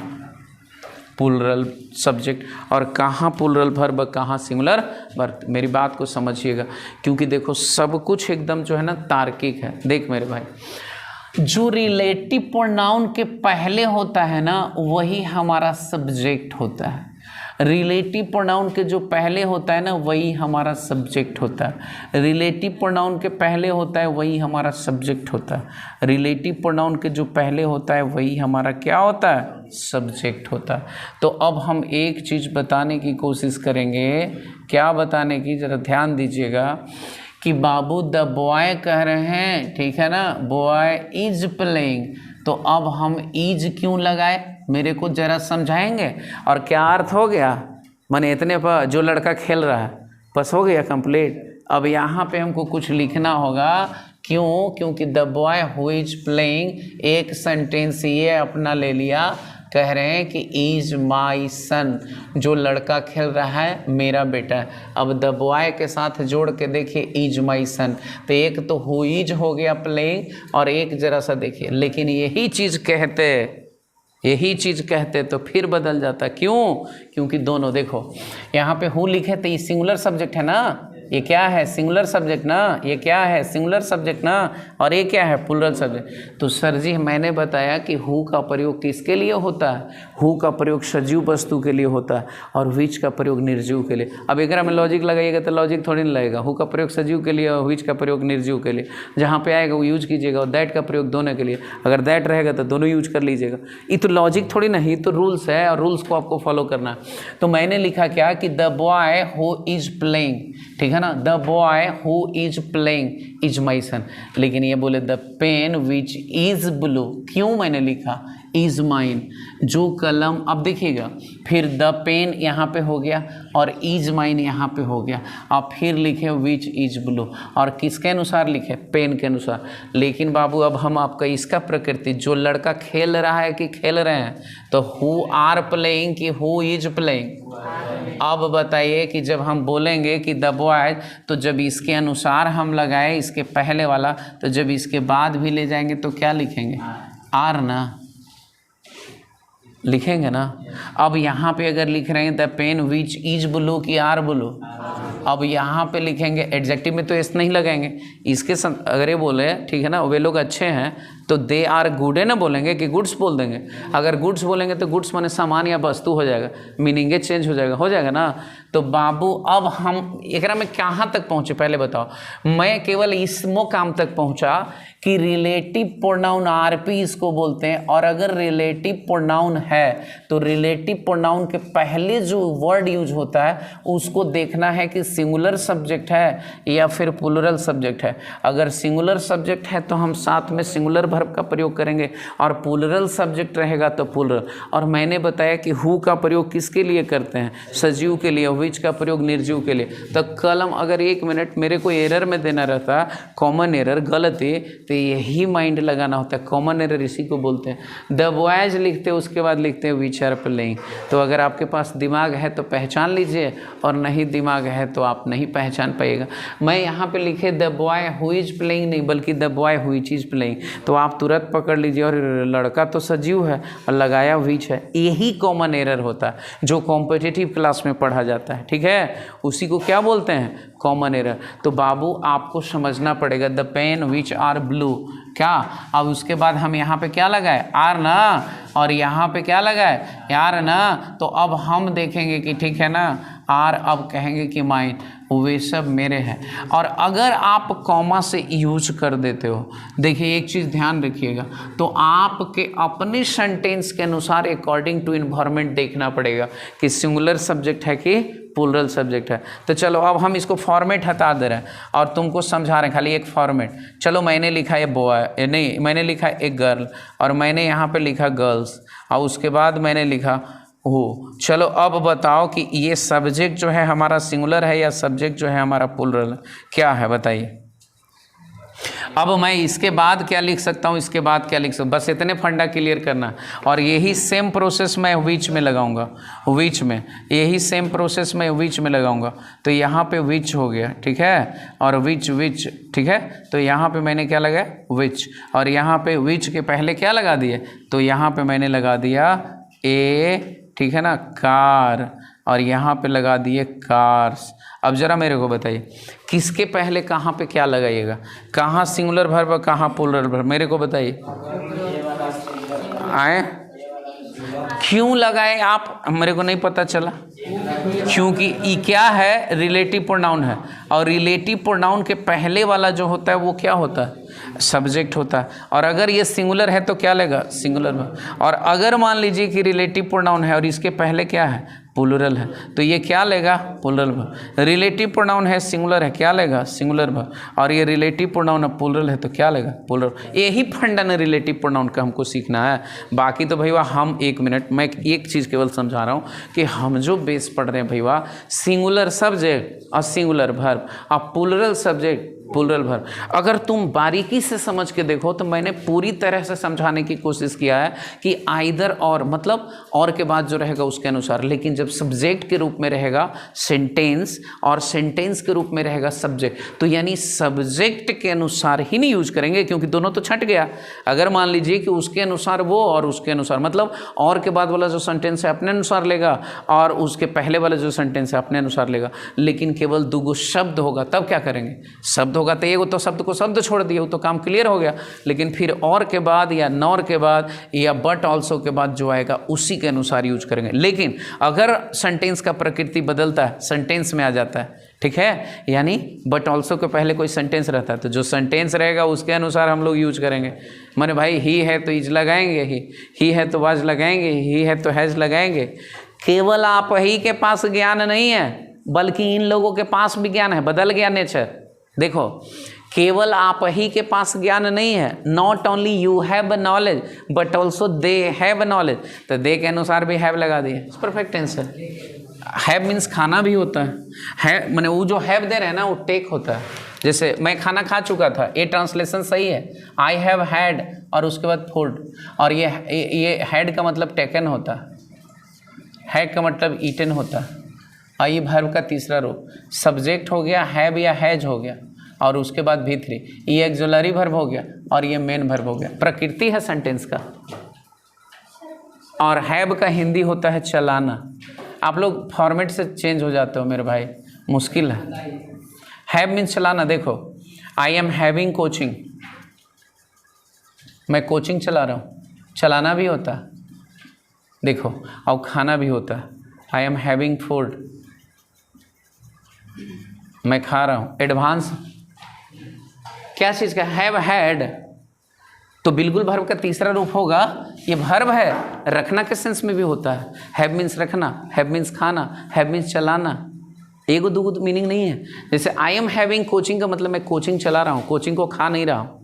प्लूरल सब्जेक्ट, और कहाँ प्लूरल वर्ब कहाँ सिंगुलर वर्ब। मेरी बात को समझिएगा, क्योंकि देखो सब कुछ एकदम जो है ना तार्किक है। देख मेरे भाई, जो रिलेटिव प्रोनाउन के पहले होता है ना वही हमारा सब्जेक्ट होता है। रिलेटिव प्रोनाउन के जो पहले होता है ना वही हमारा सब्जेक्ट होता है। रिलेटिव प्रोनाउन के पहले होता है वही हमारा सब्जेक्ट होता है। रिलेटिव प्रोनाउन के जो पहले होता है वही हमारा क्या होता है? सब्जेक्ट होता है। तो अब हम एक चीज़ बताने की कोशिश करेंगे। क्या बताने की? ज़रा ध्यान दीजिएगा कि बाबू द बॉय कह रहे हैं, ठीक है ना, बॉय इज प्लेइंग। तो अब हम इज क्यों लगाए, मेरे को ज़रा समझाएंगे? और क्या अर्थ हो गया? माने इतने पर जो लड़का खेल रहा है बस हो गया कंप्लीट। अब यहाँ पे हमको कुछ लिखना होगा। क्यों? क्योंकि the boy who is playing एक सेंटेंस ये अपना ले लिया, कह रहे हैं कि इज माई सन, जो लड़का खेल रहा है मेरा बेटा है। अब द बॉय के साथ जोड़ के देखिए इज माई सन, तो एक तो हु इज हो गया प्लेइंग और एक जरा सा देखिए, लेकिन यही चीज़ कहते तो फिर बदल जाता। क्यों? क्योंकि दोनों देखो यहाँ पे हु लिखे तो ये सिंगुलर सब्जेक्ट है ना, ये क्या है? सिंगुलर सब्जेक्ट ना, ये क्या है? सिंगुलर सब्जेक्ट ना, और ये क्या है? Plural subject. तो सर जी मैंने बताया कि हु का प्रयोग किसके लिए होता है? हु का प्रयोग सजीव वस्तु के लिए होता है और विच का प्रयोग निर्जीव के लिए। अब एक में लॉजिक लगाइएगा तो लॉजिक थोड़ी नहीं लगेगा। हु का प्रयोग सजीव के लिए और विच का प्रयोग निर्जीव के लिए। जहाँ पे आएगा वो यूज कीजिएगा, और दैट का प्रयोग दोनों के लिए। अगर दैट रहेगा तो दोनों यूज कर लीजिएगा। ये तो लॉजिक थोड़ी नहीं, ये तो रूल्स है और रूल्स को आपको फॉलो करना है। तो मैंने लिखा क्या कि the boy who is playing, ठीक है ना, the boy who is playing is my son. लेकिन ये बोले the pen which is blue, क्यों मैंने लिखा इज माइन, जो कलम। अब देखिएगा फिर द पेन यहाँ पे हो गया और इज माइन यहाँ पे हो गया। अब फिर लिखे विच इज ब्लू, और किसके अनुसार लिखे? पेन के अनुसार। लेकिन बाबू अब हम आपका इसका प्रकृति, जो लड़का खेल रहा है कि खेल रहे हैं, तो हु आर प्लेइंग कि हु इज प्लेइंग। अब बताइए कि जब हम बोलेंगे कि द बॉय, तो जब इसके अनुसार हम लगाए इसके पहले वाला, तो जब इसके बाद भी ले जाएंगे तो क्या लिखेंगे? आर ना लिखेंगे ना। अब यहाँ पे अगर लिख रहे हैं the pen which is blue की आर ब्लू, अब यहाँ पे लिखेंगे एडजेक्टिव में तो एस नहीं लगाएंगे। इसके अगर ये बोले, ठीक है ना, वे लोग अच्छे हैं तो दे आर गुड है ना बोलेंगे कि गुड्स बोल देंगे। अगर गुड्स बोलेंगे तो गुड्स माने सामान या वस्तु हो जाएगा, मीनिंग चेंज हो जाएगा ना। तो बाबू अब हम एकरा में कहाँ तक पहुँचे पहले बताओ। मैं केवल इस मुकाम तक पहुँचा कि रिलेटिव प्रोनाउन आरपी इसको बोलते हैं, और अगर रिलेटिव प्रोनाउन है तो रिलेटिव प्रोनाउन के पहले जो वर्ड यूज होता है उसको देखना है कि सिंगुलर सब्जेक्ट है या फिर प्लूरल सब्जेक्ट है। अगर सिंगुलर सब्जेक्ट है तो हम साथ में सिंगुलर वर्ब का प्रयोग करेंगे, और प्लूरल सब्जेक्ट रहेगा तो प्लूरल। और मैंने बताया कि हु का प्रयोग किसके लिए करते हैं? सजीव के लिए। विच का प्रयोग निर्जीव के लिए। तो कलम अगर 1 मिनट मेरे को एरर में देना रहता, कॉमन एरर, गलती, तो यही माइंड लगाना होता है। कॉमन एरर इसी को बोलते हैं। द बॉयज लिखते हैं उसके बाद लिखते हैं विच आर प्लेइंग। तो अगर आपके पास दिमाग है तो पहचान लीजिए, और नहीं दिमाग है तो आप नहीं पहचान पाइएगा। मैं यहाँ पे लिखे the boy who is playing नहीं, बल्कि the boy who is playing, तो आप तुरंत पकड़ लीजिए और लड़का तो सजीव है और लगाया विच है। यही कॉमन एरर होता है जो कॉम्पिटिटिव क्लास में पढ़ा जाता है। जाता है, ठीक है, उसी को क्या बोलते हैं, कॉमन एरर। तो बाबू आपको समझना पड़ेगा the pen which are blue, क्या, अब उसके बाद हम यहाँ पे क्या लगाए, आर ना, और यहाँ पे क्या लगाए, यार ना। तो अब हम देखेंगे कि ठीक है ना, आर अब कहेंगे कि माइन, वे सब मेरे हैं। और अगर आप कॉमा से यूज कर देते हो, देखिए एक चीज़ ध्यान रखिएगा, तो आपके अपने सेंटेंस के अनुसार अकॉर्डिंग टू इन्वायरमेंट देखना पड़ेगा कि सिंगुलर सब्जेक्ट है कि प्लूरल सब्जेक्ट है। तो चलो अब हम इसको फॉर्मेट हटा दे रहे हैं और तुमको समझा रहे हैं खाली एक फॉर्मेट। चलो मैंने लिखा है बॉय, नहीं मैंने लिखा है एक गर्ल, और मैंने यहाँ पे लिखा गर्ल्स, और उसके बाद मैंने लिखा हो। चलो अब बताओ कि ये सब्जेक्ट जो है हमारा सिंगुलर है या सब्जेक्ट जो है हमारा प्लूरल क्या है, बताइए। अब मैं इसके बाद क्या लिख सकता हूँ, इसके बाद क्या लिख सकता हूँ, बस इतने फंडा क्लियर करना। और यही सेम प्रोसेस मैं विच में लगाऊंगा, विच में, यही सेम प्रोसेस मैं विच में लगाऊंगा। तो यहाँ पे विच हो गया, ठीक है, और विच विच, ठीक है। तो यहाँ पे मैंने क्या लगाया, विच, और यहाँ पे विच के पहले क्या लगा दिए, तो यहाँ पे मैंने लगा दिया ए, ठीक है ना, कार, और यहाँ पे लगा दिए कार्स। अब ज़रा मेरे को बताइए किसके पहले कहाँ पे क्या लगाइएगा, कहाँ सिंगुलर वर्ब कहाँ प्लूरल वर्ब, मेरे को बताइए। आए क्यों लगाए आप, मेरे को नहीं पता चला, क्योंकि ई क्या है, रिलेटिव प्रोनाउन है, और रिलेटिव प्रोनाउन के पहले वाला जो होता है वो क्या होता है, सब्जेक्ट होता है। और अगर ये सिंगुलर है तो क्या लेगा, सिंगुलर वर्ब। और अगर मान लीजिए कि रिलेटिव प्रोनाउन है और इसके पहले क्या है, प्लूरल है, तो ये क्या लेगा, प्लूरल वर्ब। रिलेटिव प्रोनाउन है, सिंगुलर है, क्या लेगा, सिंगुलर वर्ब। और ये रिलेटिव प्रोनाउन है, प्लूरल है, तो क्या लेगा, प्लूरल। यही फंडन रिलेटिव प्रोनाउन का हमको सीखना है। बाकी तो भैया हम, एक मिनट, मैं एक चीज़ केवल समझा रहा हूँ कि हम जो बेस पढ़ रहे हैं भैया, सिंगुलर सब्जेक्ट और सिंगुलर वर्ब और प्लूरल सब्जेक्ट प्लूरल वर्ब। अगर तुम बारीकी से समझ के देखो तो मैंने पूरी तरह से समझाने की कोशिश किया है कि आइदर और, मतलब और के बाद जो रहेगा उसके अनुसार। लेकिन जब सब्जेक्ट के रूप में रहेगा सेंटेंस और सेंटेंस के रूप में रहेगा सब्जेक्ट, तो यानी सब्जेक्ट के अनुसार ही नहीं यूज करेंगे, क्योंकि दोनों तो छट गया। अगर मान लीजिए कि उसके अनुसार वो और उसके अनुसार, मतलब और के बाद वाला जो सेंटेंस है अपने अनुसार लेगा और उसके पहले वाला जो सेंटेंस है अपने अनुसार लेगा। लेकिन केवल दो शब्द होगा तब क्या करेंगे, शब्द होगा तो एगो तो शब्द को शब्द छोड़ दिए, वो तो काम क्लियर हो गया। लेकिन फिर और के बाद या नॉर के बाद या बट ऑल्सो के बाद जो आएगा उसी के अनुसार यूज करेंगे। लेकिन अगर सेंटेंस का प्रकृति बदलता है, सेंटेंस में आ जाता है, ठीक है, यानी बट ऑल्सो के पहले कोई सेंटेंस रहता है तो जो सेंटेंस रहेगा उसके अनुसार हम लोग यूज करेंगे। माने भाई ही है तो इज लगाएंगे, ही है तो वाज लगाएंगे, ही है तो हैज लगाएंगे। केवल आप ही के पास ज्ञान नहीं है, बल्कि इन लोगों के पास भी ज्ञान है, बदल गया नेचर। देखो केवल आप ही के पास ज्ञान नहीं है, not only you have knowledge but also they have knowledge. तो दे के अनुसार भी हैव लगा दिए, परफेक्ट टेंस है। हैव मीन्स खाना भी होता है, मैंने वो जो हैव दे रहे हैं ना वो टेक होता है। जैसे मैं खाना खा चुका था, ये ट्रांसलेशन सही है, आई हैव हैड और उसके बाद फूड, और ये हैड का मतलब टेकन होता है, हैड का मतलब ईटन होता है। और ये वर्ब का तीसरा रूप सब्जेक्ट हो गया, हैव या हैज हो गया, और उसके बाद भी थ्री, ये एक्सुलरी वर्ब हो गया और ये मेन वर्ब हो गया। प्रकृति है सेंटेंस का। और हैव का हिंदी होता है चलाना। आप लोग फॉर्मेट से चेंज हो जाते हो मेरे भाई, मुश्किल है। हैव मीन्स चलाना। देखो आई एम हैविंग कोचिंग, मैं कोचिंग चला रहा हूँ, चलाना भी होता है। देखो और खाना भी होता है, आई एम हैविंग फूड, मैं खा रहा हूँ। एडवांस क्या चीज़ का, हैव हैड, तो बिल्कुल वर्ब का तीसरा रूप होगा। ये वर्ब है, रखना के सेंस में भी होता है। हैव मीन्स रखना, हैव मीन्स खाना, हैव मीन्स चलाना। एगो दूगो तो मीनिंग नहीं है। जैसे आई एम हैविंग कोचिंग का मतलब मैं कोचिंग चला रहा हूँ, कोचिंग को खा नहीं रहा हूँ।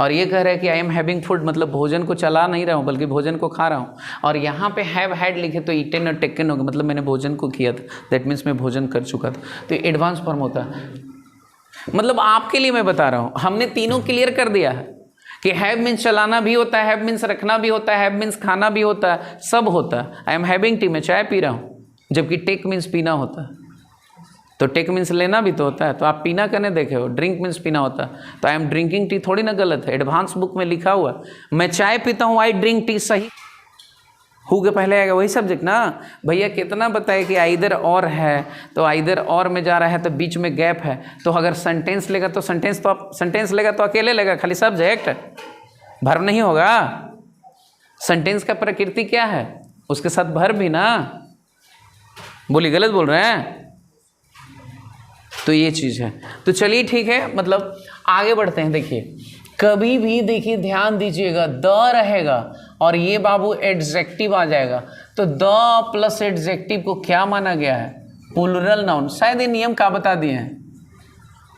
और ये कह रहा है कि आई एम हैविंग फूड मतलब भोजन को चला नहीं रहा हूँ बल्कि भोजन को खा रहा हूँ। और यहाँ पे हैव हैड लिखे तो ईटन और टेकन हो गया, मतलब मैंने भोजन को किया था, दैट मीन्स मैं भोजन कर चुका था। तो ये एडवांस फॉर्म होता है। मतलब आपके लिए मैं बता रहा हूँ, हमने तीनों क्लियर कर दिया है कि हैव मीन्स चलाना भी होता है, हैव मीन्स रखना भी होता है, हैव मीन्स खाना भी होता है, सब होता है। आई एम हैविंग टी, मैं चाय पी रहा हूँ, जबकि टेक मीन्स पीना होता है। तो टेक मीन्स लेना भी तो होता है, तो आप पीना करने देखे हो, ड्रिंक मीन्स पीना होता है। तो आई एम ड्रिंकिंग टी थोड़ी ना गलत है, एडवांस बुक में लिखा हुआ मैं चाय पीता हूँ, आई ड्रिंक टी, सही। हु के पहले आएगा वही सब्जेक्ट ना भैया। कितना बताए कि आइदर और है, तो आइदर और में जा रहा है तो बीच में गैप है, तो अगर सेंटेंस लेगा तो सेंटेंस लेगा तो अकेले लेगा, खाली सब्जेक्ट, वर्ब नहीं होगा। सेंटेंस का प्रकृति क्या है, उसके साथ वर्ब भी ना। बोलिए गलत बोल रहे हैं? तो ये चीज़ है। तो चलिए ठीक है, मतलब आगे बढ़ते हैं। देखिए कभी भी देखिए ध्यान दीजिएगा, द रहेगा और ये बाबू एडजेक्टिव आ जाएगा, तो द प्लस एडजेक्टिव को क्या माना गया है, प्लूरल नाउन। शायद ये नियम का बता दिए हैं,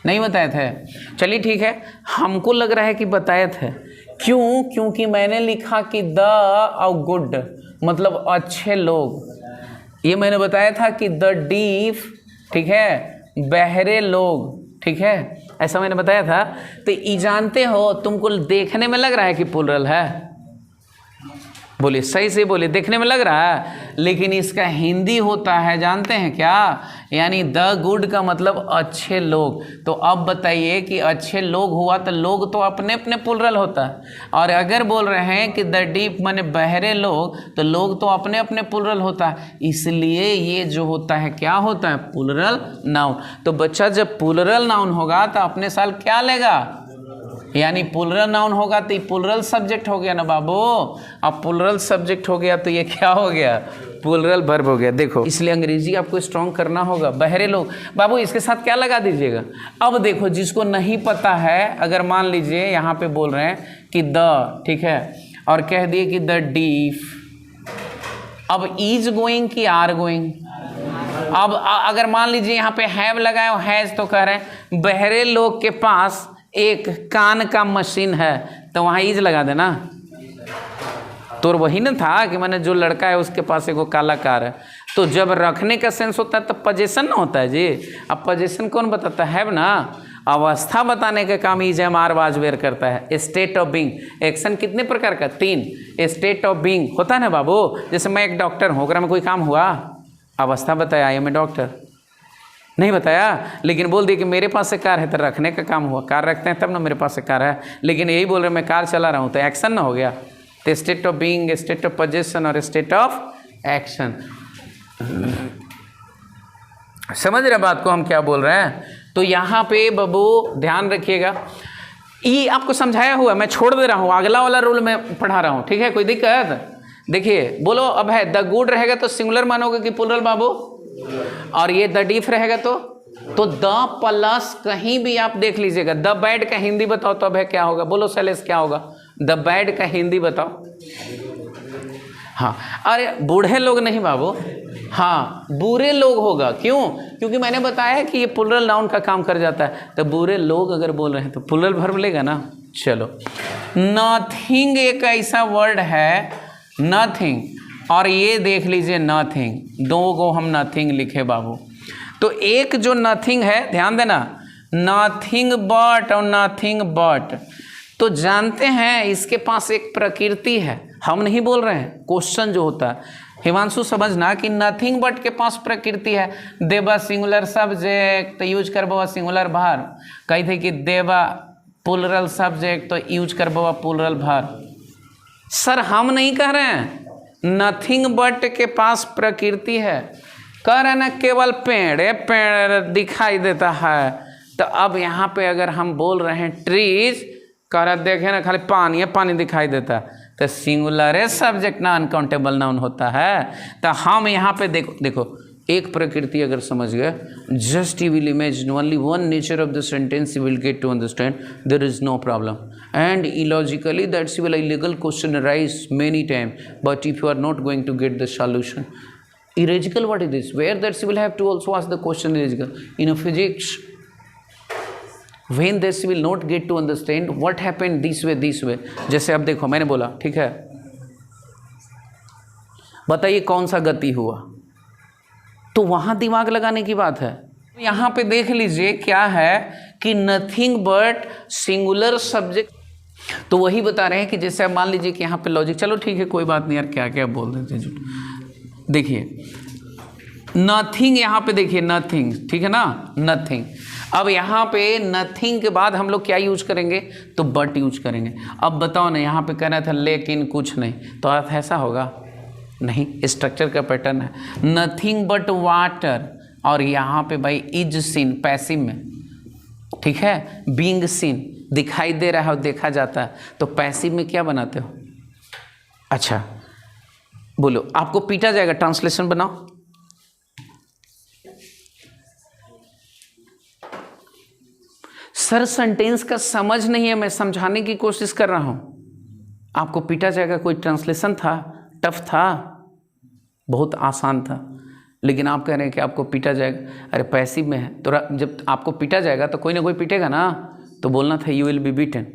नहीं बताए थे। चलिए ठीक है, हमको लग रहा है कि बताए थे। क्यों? क्योंकि मैंने लिखा कि द और गुड मतलब अच्छे लोग। ये मैंने बताया था कि द डीफ, ठीक है, बहरे लोग, ठीक है, ऐसा मैंने बताया था। तो ये जानते हो, तुमको देखने में लग रहा है कि प्लूरल है, बोलिए सही से बोलिए, देखने में लग रहा है, लेकिन इसका हिंदी होता है जानते हैं क्या, यानी द गुड का मतलब अच्छे लोग। तो अब बताइए कि अच्छे लोग हुआ तो लोग तो अपने अपने प्लूरल होता है, और अगर बोल रहे हैं कि द डीप माने बहरे लोग, तो लोग तो अपने अपने प्लूरल होता है, इसलिए ये जो होता है क्या होता है, प्लूरल नाउन। तो बच्चा जब प्लूरल नाउन होगा तो अपने साल क्या लेगा, यानी प्लूरल नाउन होगा तो ये प्लूरल सब्जेक्ट हो गया ना बाबू। अब प्लूरल सब्जेक्ट हो गया तो ये क्या हो गया, प्लूरल वर्ब हो गया। देखो इसलिए अंग्रेजी आपको स्ट्रॉन्ग करना होगा। बहरे लोग बाबू इसके साथ क्या लगा दीजिएगा। अब देखो जिसको नहीं पता है, अगर मान लीजिए यहाँ पे बोल रहे हैं कि द, ठीक है, और कह दिए कि द डीफ, अब इज गोइंग कि आर गोइंग। अब अगर मान लीजिए यहाँ पे हैव लगाए और हैज, तो कह रहे हैं बहरे लोग के पास एक कान का मशीन है, तो वहाँ इज लगा देना। तो वही ना था कि मैंने जो लड़का है उसके पास एक काला कार है, तो जब रखने का सेंस होता है तब पोजीशन ना होता है जी। अब पोजीशन कौन बताता है ना, अवस्था बताने का काम is am are was were करता है। स्टेट ऑफ बीइंग, एक्शन कितने प्रकार का, 3। स्टेट ऑफ बीइंग होता है ना बाबू, जैसे मैं एक डॉक्टर हूँ, अगर में कोई काम हुआ, अवस्था बताया आई एम ए डॉक्टर, नहीं बताया, लेकिन बोल दिए कि मेरे पास से कार है तो रखने का काम हुआ, कार रखते हैं तब ना मेरे पास से कार है, लेकिन यही बोल रहे मैं कार चला रहा हूँ, तो एक्शन ना हो गया। तो state of being, state of position और स्टेट ऑफ एक्शन। समझ रहे बात को हम क्या बोल रहे हैं। तो यहाँ पे बबू ध्यान रखिएगा, ये आपको समझाया हुआ, मैं छोड़ दे रहा हूँ, अगला वाला रूल मैं पढ़ा रहा हूँ, ठीक है, कोई दिक्कत। देखिए बोलो, अब है द गुड रहेगा तो सिंगुलर मानोगे कि प्लूरल बाबू, और ये द डीफ रहेगा तो द प्लस कहीं भी आप देख लीजिएगा। द बैड का हिंदी बताओ तो अब है क्या होगा, बोलो शैलेश क्या होगा, द बैड का हिंदी बताओ। हाँ, अरे बूढ़े लोग नहीं बाबू, हाँ बुरे लोग होगा। क्यों? क्योंकि मैंने बताया कि ये प्लूरल नाउन का काम कर जाता है, तो बुरे लोग अगर बोल रहे हैं तो प्लूरल वर्ब लेगा ना। चलो, नथिंग एक ऐसा वर्ड है, नथिंग, और ये देख लीजिए नथिंग, दो को हम नथिंग लिखे बाबू। तो एक जो नथिंग है, ध्यान देना, नथिंग बट और नथिंग बट, तो जानते हैं इसके पास एक प्रकृति है, हम नहीं बोल रहे हैं, क्वेश्चन जो होता है हिमांशु समझना कि नथिंग बट के पास प्रकृति है। देवा सिंगुलर सब्जेक्ट तो यूज करबो सिंगुलर वर्ब, कही थे कि देवा प्लूरल सब्जेक्ट तो यूज करबो प्लूरल वर्ब। सर हम नहीं कह रहे हैं, नथिंग बट के पास प्रकृति है, कह रहे ना केवल पेड़ दिखाई देता है। तो अब यहाँ पे अगर हम बोल रहे हैं ट्रीज, कह रहे देखे ना खाली पानी है, पानी दिखाई देता है, तो सिंगुलर सब्जेक्ट ना अनकाउंटेबल नाउन होता है। तो हम यहाँ पे देखो एक प्रकृति अगर समझ गए, just you will imagine only one nature of the sentence, you will get to understand, there is no problem. And illogically that's will a legal question arise many times, but if you are not going to get the solution, illogical what is this, where that you will have to also ask the question illogical. In a physics, when this will not get to understand what happened this way, जैसे अब देखो मैंने बोला, ठीक है, बताइए कौन सा गति हुआ, तो वहां दिमाग लगाने की बात है। यहाँ पे देख लीजिए क्या है कि नथिंग बट सिंगुलर सब्जेक्ट, तो वही बता रहे हैं कि जैसे अब मान लीजिए कि यहाँ पे लॉजिक, चलो ठीक है कोई बात नहीं यार, क्या क्या बोल देते हैं। देखिए नथिंग, यहाँ पे देखिए नथिंग, ठीक है ना, नथिंग। अब यहाँ पे नथिंग के बाद हम लोग क्या यूज करेंगे, तो बट यूज करेंगे। अब बताओ ना, यहाँ पे कहना था लेकिन कुछ नहीं, तो अर्थ ऐसा होगा, नहीं, स्ट्रक्चर का पैटर्न है नथिंग बट वाटर, और यहाँ पे भाई इज सीन पैसिव में, ठीक है, बीइंग सीन दिखाई दे रहा है और देखा जाता है, तो पैसिव में क्या बनाते हो? अच्छा बोलो, आपको पीटा जाएगा, ट्रांसलेशन बनाओ। सर सेंटेंस का समझ नहीं है, मैं समझाने की कोशिश कर रहा हूं। आपको पीटा जाएगा, कोई ट्रांसलेशन था? टफ था? बहुत आसान था, लेकिन आप कह रहे हैं कि आपको पीटा जाएगा। अरे पैसिव में है, तो जब आपको पीटा जाएगा तो कोई ना कोई पीटेगा ना, तो बोलना था यू विल बी बीटन।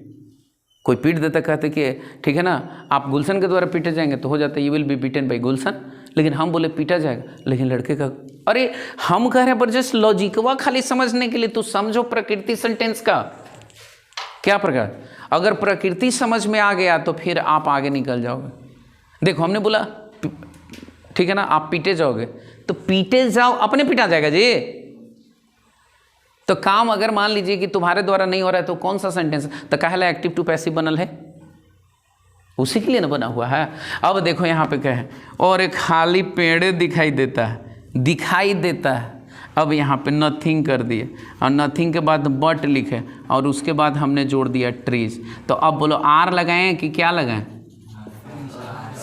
कोई पीट देता, कहते कि ठीक है ना, आप गुलशन के द्वारा पीटे जाएंगे तो हो जाता है you will be beaten by Gulshan, लेकिन हम बोले पीटा जाएगा, लेकिन लड़के का, अरे हम कह रहे हैं पर जस्ट लॉजिकवा खाली समझने के लिए तो समझो प्रकृति सेंटेंस का क्या प्रकार। अगर प्रकृति समझ में आ गया तो फिर आप आगे निकल जाओगे। देखो हमने बोला ठीक है ना, आप पीटे जाओगे तो पीटे जाओ, अपने पीटा जाएगा जी। तो काम अगर मान लीजिए कि तुम्हारे द्वारा नहीं हो रहा है तो कौन सा सेंटेंस, तो कहला एक्टिव टू पैसिव बनल है, उसी के लिए ना बना हुआ है। अब देखो यहाँ पे क्या है, और एक खाली पेड़ दिखाई देता है, अब यहाँ पे नथिंग कर दिए, और नथिंग के बाद बट लिखे, और उसके बाद हमने जोड़ दिया ट्रीज। तो अब बोलो आर लगाएं कि क्या लगाएं?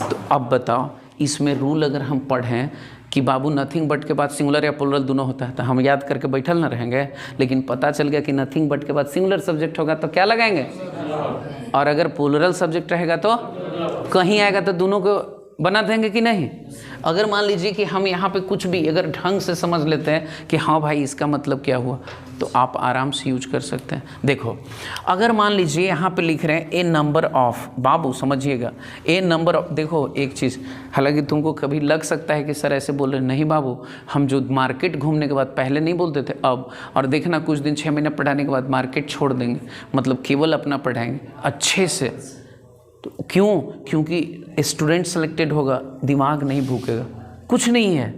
तो अब बताओ, इसमें रूल अगर हम पढ़ें कि बाबू नथिंग बट के बाद सिंगुलर या प्लुरल दोनों होता है, तो हम याद करके बैठल ना रहेंगे। लेकिन पता चल गया कि नथिंग बट के बाद सिंगुलर सब्जेक्ट होगा तो क्या लगाएंगे, और अगर प्लुरल सब्जेक्ट रहेगा तो कहीं आएगा तो दोनों को बना देंगे कि नहीं। अगर मान लीजिए कि हम यहाँ पे कुछ भी अगर ढंग से समझ लेते हैं कि हाँ भाई इसका मतलब क्या हुआ, तो आप आराम से यूज कर सकते हैं। देखो अगर मान लीजिए यहाँ पे लिख रहे हैं ए नंबर ऑफ, बाबू समझिएगा, ए नंबर ऑफ, देखो एक चीज़, हालांकि तुमको कभी लग सकता है कि सर ऐसे बोल रहे, नहीं बाबू, हम जो मार्केट घूमने के बाद पहले नहीं बोलते थे अब, और देखना कुछ दिन 6 महीने पढ़ाने के बाद मार्केट छोड़ देंगे, मतलब केवल अपना पढ़ाएंगे अच्छे से। तो क्यों? क्योंकि स्टूडेंट सेलेक्टेड होगा, दिमाग नहीं भूकेगा, कुछ नहीं है,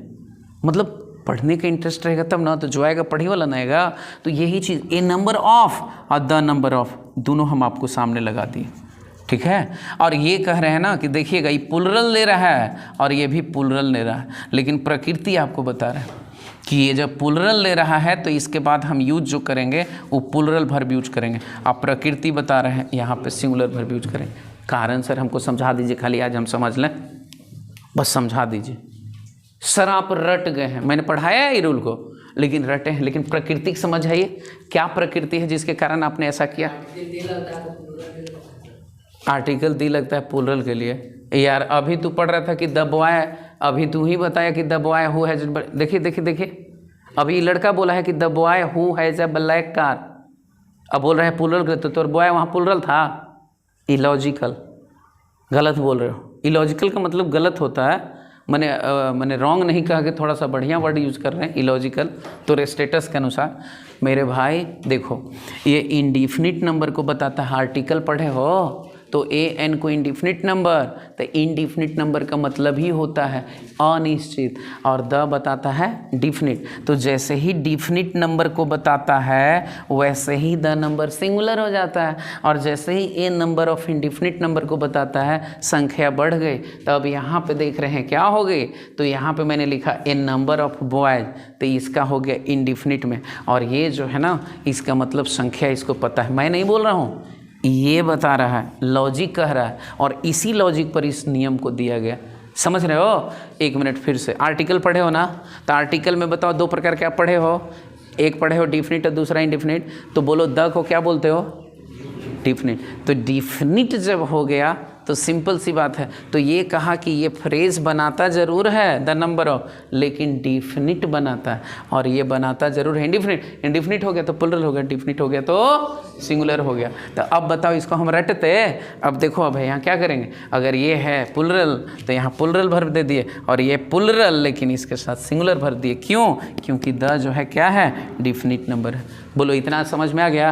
मतलब पढ़ने का इंटरेस्ट रहेगा तब ना, तो जो आएगा पढ़ी वाला ना आएगा। तो यही चीज़, ए नंबर ऑफ और द नंबर ऑफ दोनों हम आपको सामने लगा दिए, ठीक है। और ये कह रहे हैं ना कि देखिएगा ये प्लुरल ले रहा है और ये भी प्लुरल ले रहा है, लेकिन प्रकृति आपको बता रहा है कि ये जब प्लुरल ले रहा है तो इसके बाद हम यूज जो करेंगे वो प्लुरल वर्ब यूज करेंगे। आप प्रकृति बता रहे हैं, यहाँ पे सिंगुलर वर्ब यूज करेंगे। कारण सर हमको समझा दीजिए, खाली आज हम समझ लें, बस समझा दीजिए। सर आप रट गए हैं, मैंने पढ़ाया है ये रूल को, लेकिन रटे हैं, लेकिन प्रकृति समझ है, ये क्या प्रकृति है जिसके कारण आपने ऐसा किया? आर्टिकल दी लगता है प्लुरल के लिए। यार अभी तू पढ़ रहा था कि द बॉय, अभी तू ही बताया कि द बॉय हु हैज, देखिए अभी लड़का बोला है कि the boy who has a black car, अब बोल रहा है प्लुरल, तो बॉय वहाँ प्लुरल था। इलॉजिकल, गलत बोल रहे हो। इलॉजिकल का मतलब गलत होता है, मैंने रॉन्ग नहीं कहा कि थोड़ा सा बढ़िया वर्ड यूज़ कर रहे हैं, इलॉजिकल। तो स्टेटस के अनुसार मेरे भाई देखो, ये इंडिफिनिट नंबर को बताता है। आर्टिकल पढ़े हो तो ए एन को इंडिफिनिट नंबर, तो इंडिफिनिट नंबर का मतलब ही होता है अनिश्चित, और द बताता है डिफिनिट। तो जैसे ही डिफिनिट नंबर को बताता है वैसे ही द नंबर सिंगुलर हो जाता है, और जैसे ही ए नंबर ऑफ इंडिफिनिट नंबर को बताता है संख्या बढ़ गई। तो अब यहाँ पे देख रहे हैं क्या हो गई, तो यहाँ पे मैंने लिखा ए नंबर ऑफ बॉयज, तो इसका हो गया इंडिफिनिट में, और ये जो है ना इसका मतलब संख्या इसको पता है। मैं नहीं बोल रहा हूँ, ये बता रहा है, लॉजिक कह रहा है, और इसी लॉजिक पर इस नियम को दिया गया। समझ रहे हो? एक मिनट फिर से, आर्टिकल पढ़े हो ना, तो आर्टिकल में बताओ दो प्रकार क्या पढ़े हो, एक पढ़े हो डिफिनिट और दूसरा इंडिफिनिट। तो बोलो द को क्या बोलते हो? डिफिनिट। तो डिफिनिट जब हो गया तो सिंपल सी बात है, तो ये कहा कि ये फ्रेज बनाता ज़रूर है द नंबर ऑफ, लेकिन डिफिनिट बनाता है, और ये बनाता ज़रूर है इंडिफिनिट। इंडिफिनिट हो गया तो प्लुरल हो गया, डिफिनिट हो गया तो सिंगुलर हो गया। तो अब बताओ इसको हम रटते, अब देखो अब यहाँ क्या करेंगे, अगर ये है प्लुरल तो यहाँ प्लुरल वर्ब दे दिए, और ये प्लुरल लेकिन इसके साथ सिंगुलर वर्ब दिए। क्यों? क्योंकि द जो है क्या है, डिफिनिट नंबर है। बोलो इतना समझ में आ गया?